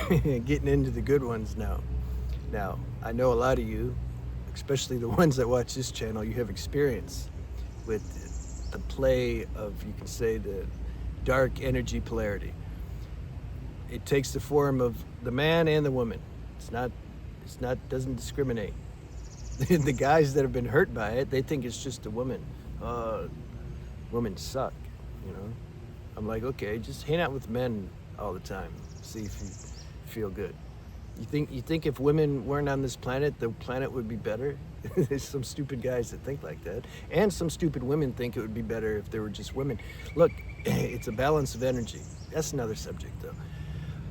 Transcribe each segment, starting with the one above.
getting into the good ones now. Now, I know a lot of you, especially the ones that watch this channel, you have experience with the play of, you can say, the dark energy polarity. It takes the form of the man and the woman. Doesn't discriminate. The guys that have been hurt by it, they think it's just a woman. Women suck, you know? I'm like, okay, just hang out with men all the time. See if you feel good. You think if women weren't on this planet, the planet would be better? There's some stupid guys that think like that. And some stupid women think it would be better if there were just women. Look, it's a balance of energy. That's another subject though.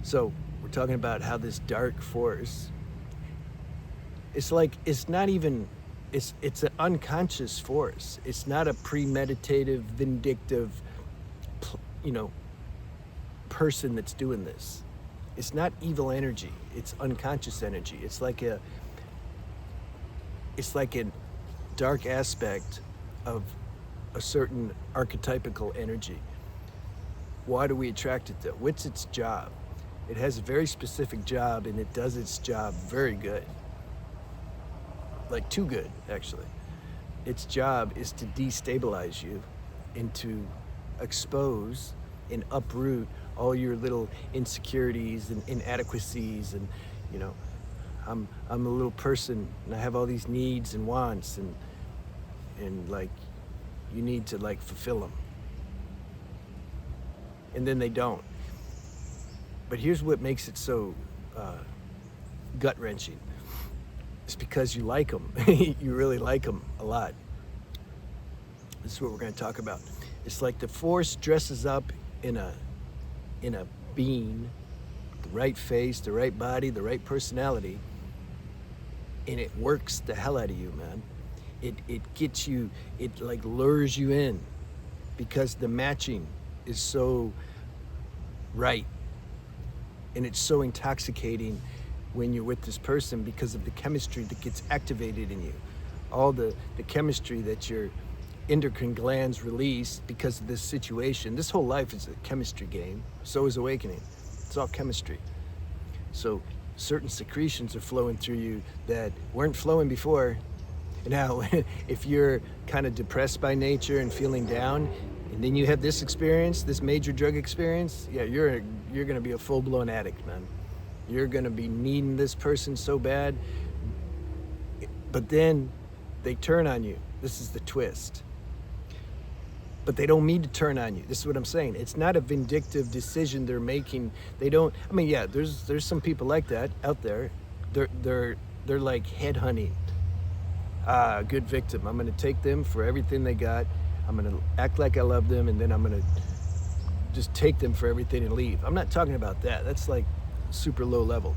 So we're talking about how this dark force, it's an unconscious force. It's not a premeditative, vindictive, person that's doing this. It's not evil energy. It's unconscious energy. It's like a dark aspect of a certain archetypical energy. Why do we attract it though? What's its job? It has a very specific job, and it does its job very good. Like too good, actually. Its job is to destabilize you and to expose and uproot all your little insecurities and inadequacies, and I'm a little person and I have all these needs and wants, and like you need to like fulfill them, and then they don't. But here's what makes it so gut-wrenching. It's because you like them. You really like them a lot. This is what we're going to talk about. It's like the force dresses up in a being, the right face, the right body, the right personality, and it works the hell out of you, man. It gets you, it like lures you in because the matching is so right. And it's so intoxicating when you're with this person because of the chemistry that gets activated in you. All the chemistry that your endocrine glands release because of this situation. This whole life is a chemistry game. So is awakening. It's all chemistry. So certain secretions are flowing through you that weren't flowing before. Now, if you're kind of depressed by nature and feeling down, and then you have this experience, this major drug experience, yeah, you're gonna be a full-blown addict, man. You're gonna be needing this person so bad, but then they turn on you. This is the twist. But they don't mean to turn on you. This is what I'm saying. It's not a vindictive decision they're making. They don't, I mean, yeah, there's some people like that out there. They're like headhunting. Good victim. I'm gonna take them for everything they got. I'm gonna act like I love them, and then I'm gonna just take them for everything and leave. I'm not talking about that. That's like super low level.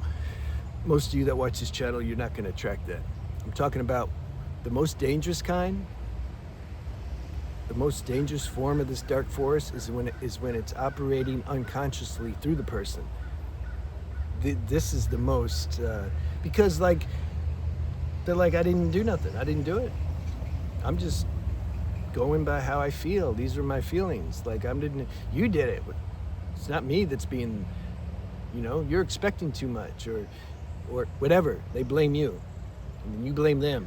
Most of you that watch this channel, you're not gonna attract that. I'm talking about the most dangerous kind. The most dangerous form of this dark force is when it's operating unconsciously through the person. This is the most, because like, they're like, I didn't do nothing. I didn't do it. I'm just going by how I feel. These are my feelings. Like you did it. It's not me that's being, you're expecting too much or whatever. They blame you and then you blame them.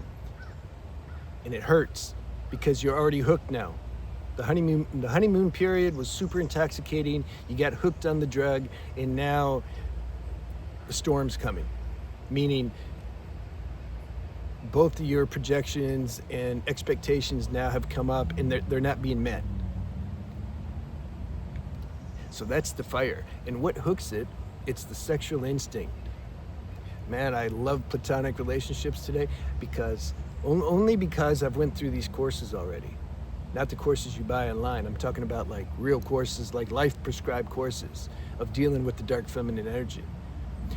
And it hurts because you're already hooked now. The honeymoon period was super intoxicating. You got hooked on the drug, and now the storm's coming. Meaning both of your projections and expectations now have come up, and they're not being met. So that's the fire. And what hooks it? It's the sexual instinct. Man, I love platonic relationships today because only because I've went through these courses already. Not the courses you buy online. I'm talking about like real courses, like life prescribed courses of dealing with the dark feminine energy.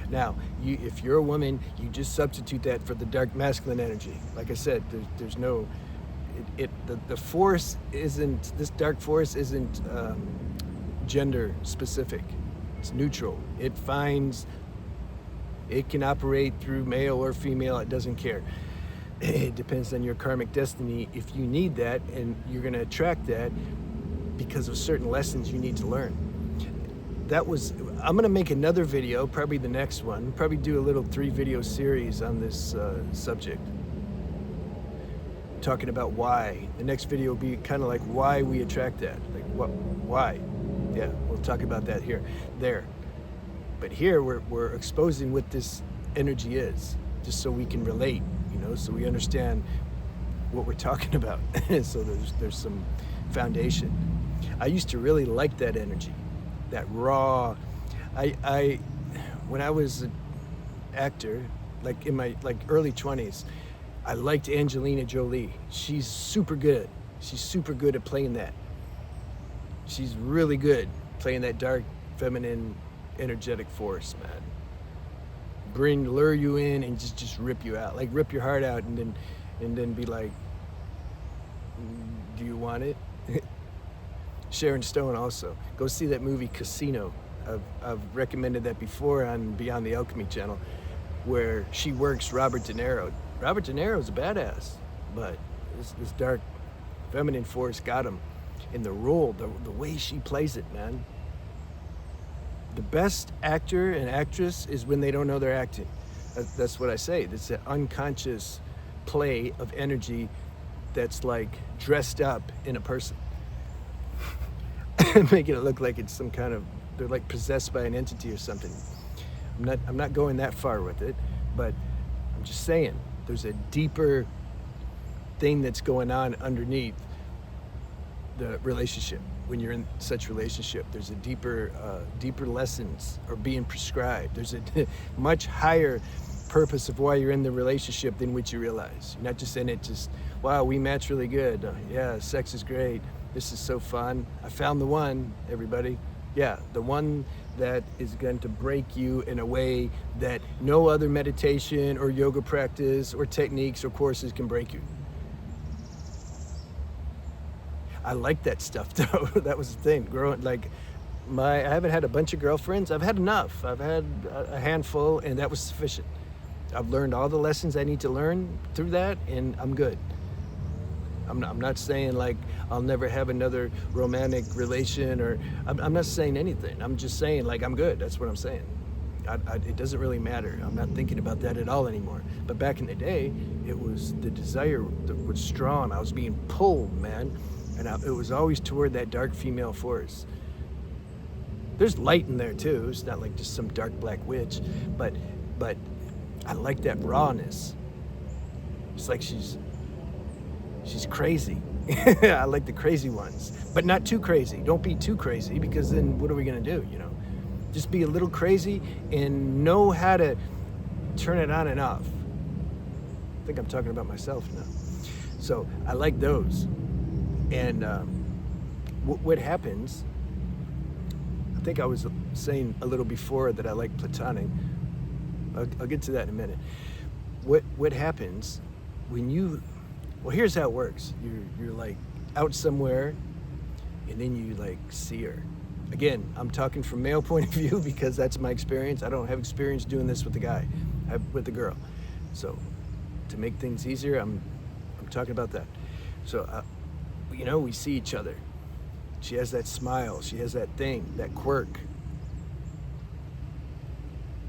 Now, if you're a woman, you just substitute that for the dark masculine energy. Like I said, there's no, the force isn't, this dark force isn't gender specific. It's neutral. It can operate through male or female, it doesn't care. It depends on your karmic destiny if you need that, and you're gonna attract that because of certain lessons you need to learn. that was, I'm gonna make another video, probably the next one, probably do a little 3-video series on this subject, talking about why. The next video will be kind of like why we attract that, like why. Yeah, we'll talk about that there. But here we're exposing what this energy is, just so we can relate, so we understand what we're talking about. So there's some foundation. I used to really like that energy, that raw. I when I was an actor, like in my early 20s, I liked Angelina Jolie. She's super good. She's super good at playing that. She's really good playing that dark, feminine, energetic force, man. Lure you in and just rip you out, like rip your heart out, and then be like, do you want it? Sharon Stone also. Go see that movie Casino. I've recommended that before on Beyond the Alchemy channel, where she works Robert De Niro. Robert De Niro's a badass, but this dark feminine force got him in the role, the way she plays it, man. The best actor and actress is when they don't know they're acting. That's what I say. It's an unconscious play of energy that's like dressed up in a person. Making it look like it's some kind of, they're like possessed by an entity or something. I'm not going that far with it, but I'm just saying there's a deeper thing that's going on underneath the relationship. When you're in such relationship, there's a deeper lessons are being prescribed. There's a much higher purpose of why you're in the relationship than what you realize. You're not just in it just, wow, we match really good. Yeah, sex is great. This is so fun. I found the one, everybody. Yeah, the one that is going to break you in a way that no other meditation or yoga practice or techniques or courses can break you. I like that stuff though. That was the thing. Growing, I haven't had a bunch of girlfriends. I've had enough. I've had a handful, and that was sufficient. I've learned all the lessons I need to learn through that, and I'm good. I'm not saying like I'll never have another romantic relation, or I'm not saying anything. I'm just saying like I'm good. That's what I'm saying. It doesn't really matter. I'm not thinking about that at all anymore. But back in the day, it was the desire that was strong. I was being pulled, man. And it was always toward that dark female force. There's light in there too. It's not like just some dark black witch, but I like that rawness. It's like she's crazy. I like the crazy ones, but not too crazy. Don't be too crazy, because then what are we gonna do? Just be a little crazy and know how to turn it on and off. I think I'm talking about myself now. So I like those. And what happens, I think I was saying a little before that I like platonic. I'll get to that in a minute. What happens when well, here's how it works. You're like out somewhere, and then you like see her. Again, I'm talking from male point of view because that's my experience. I don't have experience doing this with a guy, with a girl. So to make things easier, I'm talking about that. So we see each other. She has that smile. She has that thing, that quirk.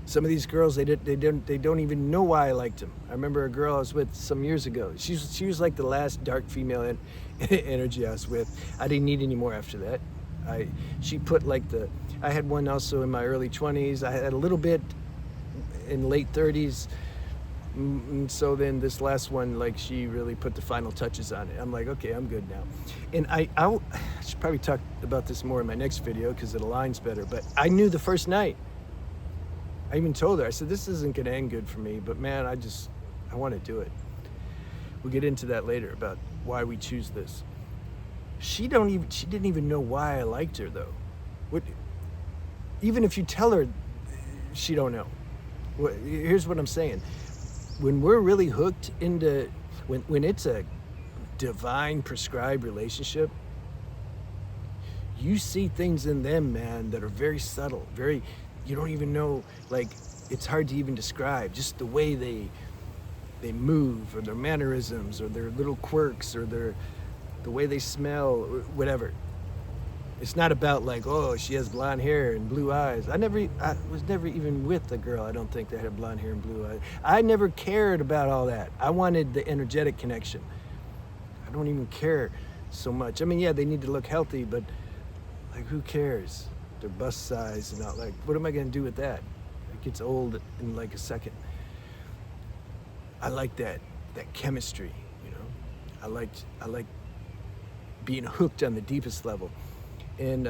Some of these girls, they don't even know why I liked them. I remember a girl I was with some years ago. She was like the last dark female energy I was with. I didn't need any more after that. She put I had one also in my early 20s. I had a little bit in late 30s. And so then this last one, she really put the final touches on it. I'm like, okay, I'm good now. And I should probably talk about this more in my next video because it aligns better. But I knew the first night. I even told her, I said, this isn't gonna end good for me, but man, I want to do it. We'll get into that later about why we choose this. She didn't even know why I liked her though. Even if you tell her, she don't know. Here's what I'm saying. When we're really hooked into, when it's a divine prescribed relationship, you see things in them, man, that are very subtle, you don't even know, it's hard to even describe, just the way they move, or their mannerisms, or their little quirks, or the way they smell, or whatever. It's not about like, oh, she has blonde hair and blue eyes. I was never even with a girl, I don't think, that had blonde hair and blue eyes. I never cared about all that. I wanted the energetic connection. I don't even care so much. I mean, yeah, they need to look healthy, but like, who cares? Their bust size and all. Like, what am I gonna do with that? It gets old in like a second. I like that chemistry, you know. I like being hooked on the deepest level, and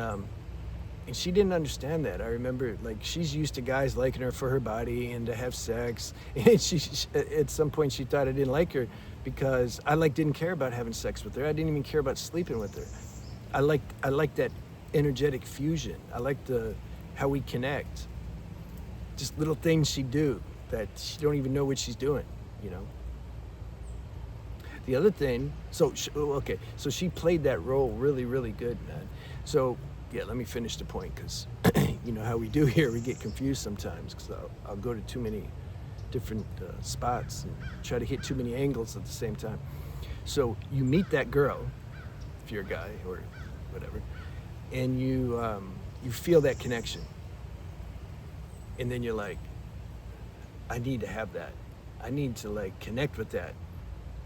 she didn't understand that. I remember, like, she's used to guys liking her for her body and to have sex, and she at some point she thought I didn't like her because I didn't care about having sex with her. I didn't even care about sleeping with her. I like that energetic fusion. I like how we connect. Just little things she do that she don't even know what she's doing, you know. The other thing, so she played that role really, really good, man. So yeah, let me finish the point, because you know how we do here, we get confused sometimes, because I'll go to too many different spots and try to hit too many angles at the same time. So you meet that girl, if you're a guy or whatever, and you feel that connection, and then you're like, I need to have that. I need to like connect with that.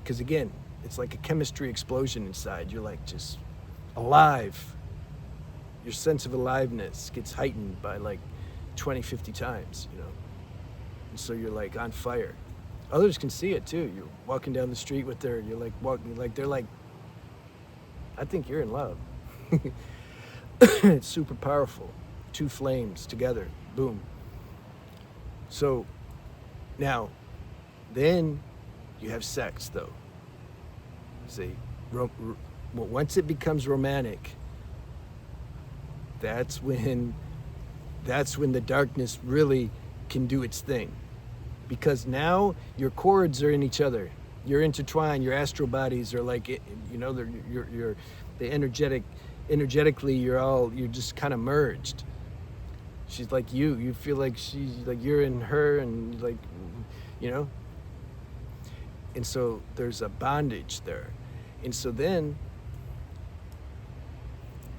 Because again, it's like a chemistry explosion inside. You're like just alive. Your sense of aliveness gets heightened by like 20, 50 times, you know. And so you're like on fire. Others can see it too. You're walking down the street with her. You're like walking, like they're like, I think you're in love. It's super powerful. Two flames together, boom. So now, then you have sex, though. See, once it becomes romantic, that's when the darkness really can do its thing, because now your chords are in each other. You're intertwined. Your astral bodies are like, you know, you're the energetically. You're just kind of merged. She's like you. You feel like she's like you're in her, and like, you know. And so there's a bondage there. And so then,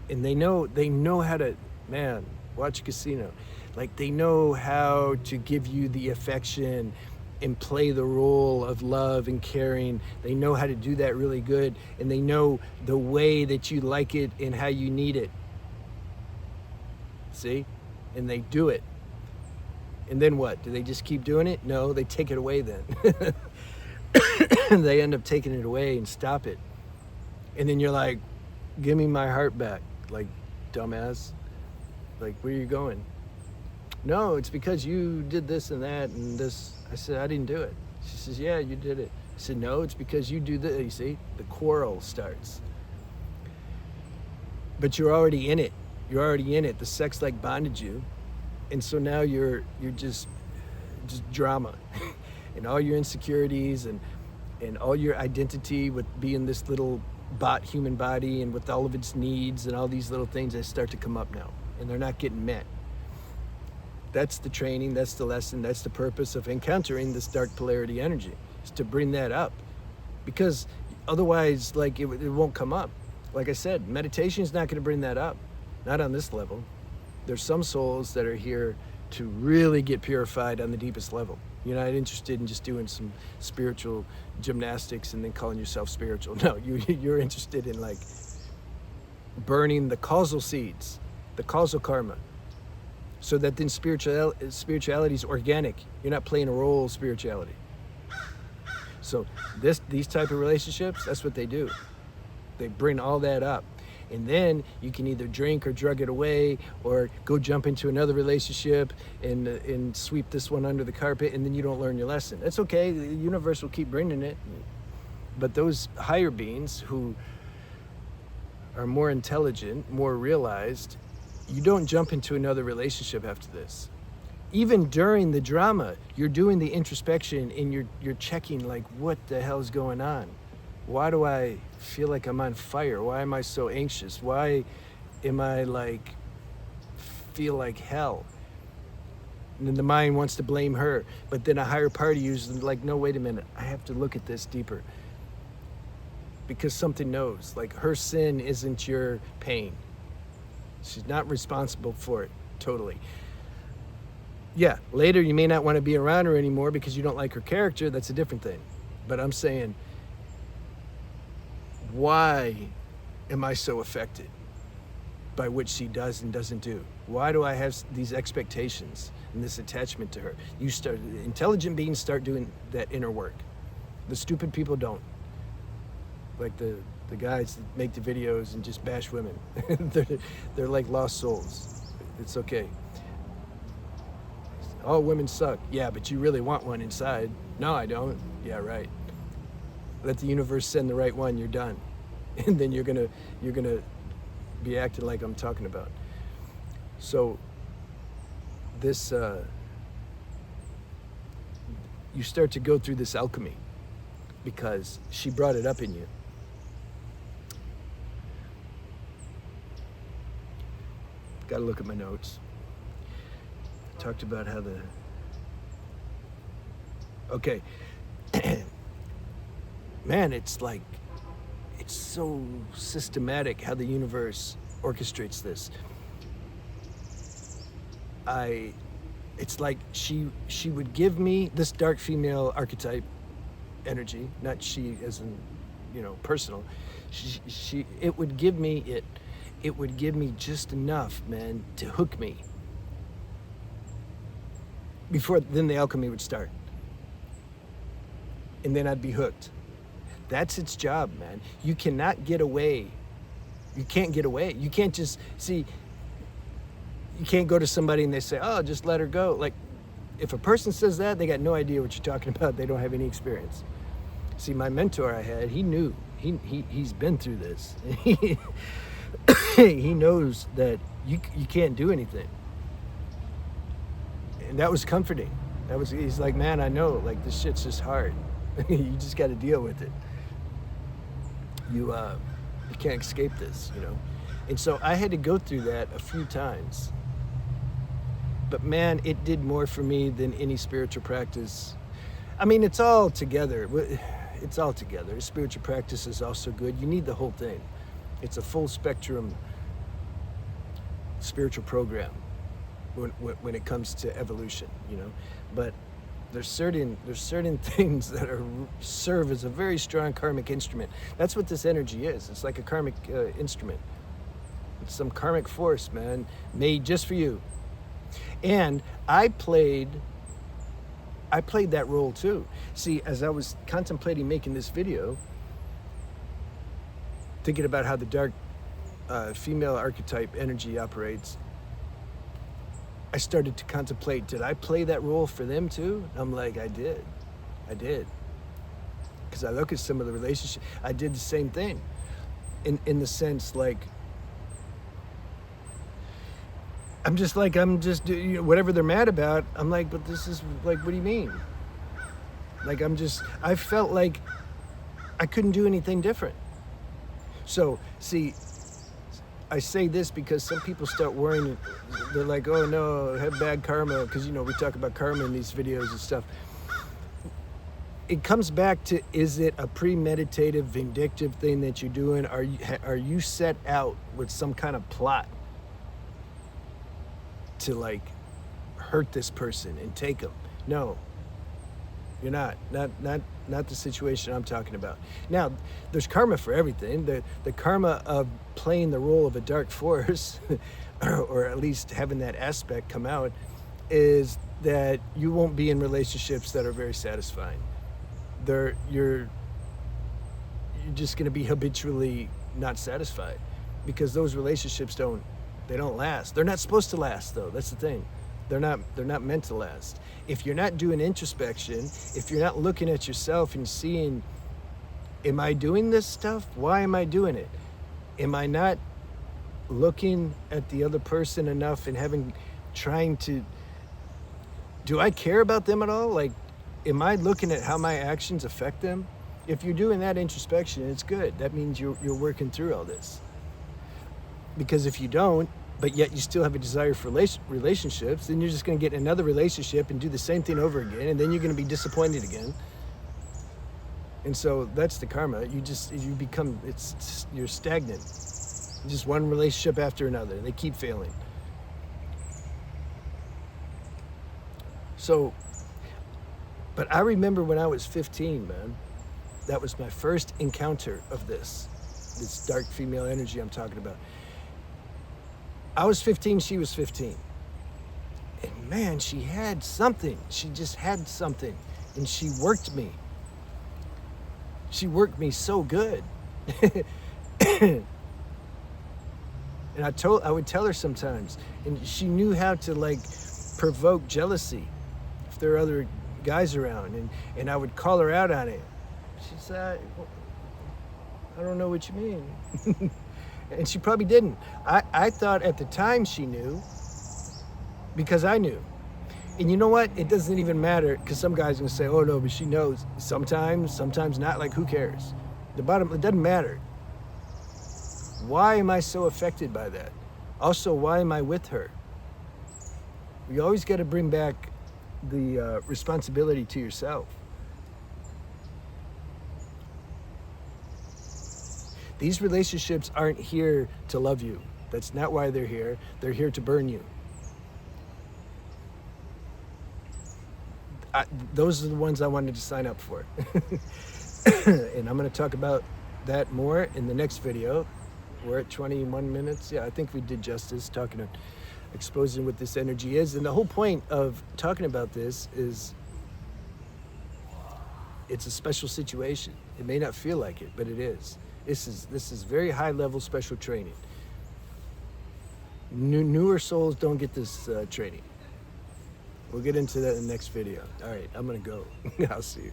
and they know how to, man, watch Casino. Like, they know how to give you the affection and play the role of love and caring. They know how to do that really good. And they know the way that you like it and how you need it. See? And they do it. And then what? Do they just keep doing it? No, they take it away then. They end up taking it away and stop it. And then you're like, give me my heart back. Like, dumbass. Like, where are you going? No, it's because you did this and that and this. I said, I didn't do it. She says, yeah, you did it. I said, no, it's because you do this. You see, the quarrel starts. But you're already in it. You're already in it. The sex like bonded you. And so now you're just drama. And all your insecurities and all your identity with being this little human body and with all of its needs and all these little things that start to come up now, and they're not getting met. That's the training, that's the lesson, that's the purpose of encountering this dark polarity energy, is to bring that up, because otherwise, like, it won't come up. Like I said, meditation is not going to bring that up, not on this level. There's some souls that are here to really get purified on the deepest level. You're not interested in just doing some spiritual gymnastics and then calling yourself spiritual. No, you're interested in like burning the causal seeds, the causal karma, so that then spirituality is organic. You're not playing a role of spirituality. So these type of relationships, that's what they do. They bring all that up. And then you can either drink or drug it away, or go jump into another relationship and sweep this one under the carpet, and then you don't learn your lesson. That's okay. The universe will keep bringing it. But those higher beings who are more intelligent, more realized, you don't jump into another relationship after this. Even during the drama, you're doing the introspection and you're checking, like, what the hell's going on? Why do I feel like I'm on fire? Why am I so anxious? Why am I like, feel like hell? And then the mind wants to blame her, but then a higher part of you is like, no, wait a minute, I have to look at this deeper. Because something knows, like, her sin isn't your pain. She's not responsible for it totally. Yeah, later you may not want to be around her anymore because you don't like her character. That's a different thing. But I'm saying, why am I so affected by what she does and doesn't do? Why do I have these expectations and this attachment to her? Intelligent beings start doing that inner work. The stupid people don't. Like the guys that make the videos and just bash women. they're like lost souls. It's okay. Oh, women suck. Yeah, but you really want one inside. No, I don't. Yeah, right. Let the universe send the right one, you're done. And then you're gonna be acting like I'm talking about. So this you start to go through this alchemy because she brought it up in you. Got to look at my notes. Talked about how okay. Man, it's so systematic how the universe orchestrates this. It's like she would give me this dark female archetype energy, not she as in, personal. It would give me just enough, man, to hook me. Before then the alchemy would start. And then I'd be hooked. That's its job, man. You cannot get away. You can't get away. You can't just, see, you can't go to somebody and they say, oh, just let her go. Like, if a person says that, they got no idea what you're talking about. They don't have any experience. See, my mentor I had, he knew. He's been through this. He knows that you can't do anything. And that was comforting. He's like, man, I know, like, this shit's just hard. You just got to deal with it. You can't escape this, And so I had to go through that a few times. But man, it did more for me than any spiritual practice. I mean, it's all together. It's all together. Spiritual practice is also good. You need the whole thing. It's a full spectrum spiritual program when it comes to evolution, But there's certain things that serve as a very strong karmic instrument. That's what this energy is. It's like a karmic instrument. It's some karmic force, man, made just for you. And I played that role too. See, as I was contemplating making this video, thinking about how the dark female archetype energy operates, I started to contemplate, did I play that role for them too? I'm like, I did. Because I look at some of the relationships, I did the same thing. In the sense, like, I'm just whatever they're mad about, I'm like, but this is like, what do you mean? Like, I felt like I couldn't do anything different. So, see, I say this because some people start worrying. They're like, oh no, I have bad karma, because we talk about karma in these videos and stuff. It comes back to, is it a premeditative, vindictive thing that you're doing? Are you set out with some kind of plot to, like, hurt this person and take them? No, you're not. Not the situation I'm talking about. Now, there's karma for everything. The karma of playing the role of a dark force, or at least having that aspect come out, is that you won't be in relationships that are very satisfying. You're just going to be habitually not satisfied, because those relationships don't last. They're not supposed to last, though. That's the thing. They're not meant to last. If you're not doing introspection, if you're not looking at yourself and seeing, am I doing this stuff? Why am I doing it? Am I not looking at the other person enough and do I care about them at all? Like, am I looking at how my actions affect them? If you're doing that introspection, it's good. That means you're working through all this. Because if you don't, but yet you still have a desire for relationships, then you're just going to get in another relationship and do the same thing over again, and then you're going to be disappointed again. And so that's the karma. You're stagnant. Just one relationship after another. They keep failing. So, but I remember when I was 15, man, that was my first encounter of this dark female energy I'm talking about. I was 15, she was 15. And man, she had something. She just had something. And she worked me. She worked me so good. And I would tell her sometimes, and she knew how to like provoke jealousy if there are other guys around, and I would call her out on it. She said, I don't know what you mean. And she probably didn't. I thought at the time she knew, because I knew. And you know what? It doesn't even matter, because some guys are gonna say, oh no, but she knows. Sometimes not, like who cares? It doesn't matter. Why am I so affected by that? Also, why am I with her? You always got to bring back the responsibility to yourself. These relationships aren't here to love you. That's not why they're here. They're here to burn you. Those are the ones I wanted to sign up for. And I'm going to talk about that more in the next video. We're at 21 minutes. Yeah, I think we did justice talking, exposing what this energy is. And the whole point of talking about this is it's a special situation. It may not feel like it, but it is. This is very high level special training. Newer souls don't get this training. We'll get into that in the next video. All right, I'm gonna go. I'll see you.